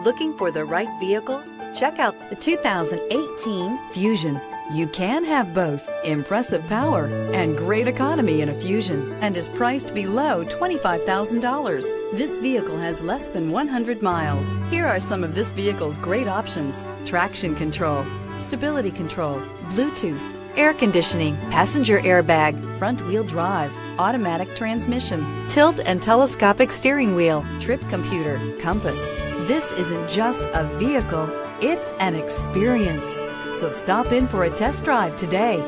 Looking for the right vehicle? Check out the 2018 Fusion. You can have both impressive power and great economy in a Fusion, and is priced below $25,000. This vehicle has less than 100 miles. Here are some of this vehicle's great options: traction control, stability control, Bluetooth, air conditioning, passenger airbag, front wheel drive, automatic transmission, tilt and telescopic steering wheel, trip computer, compass. This isn't just a vehicle, it's an experience. So stop in for a test drive today.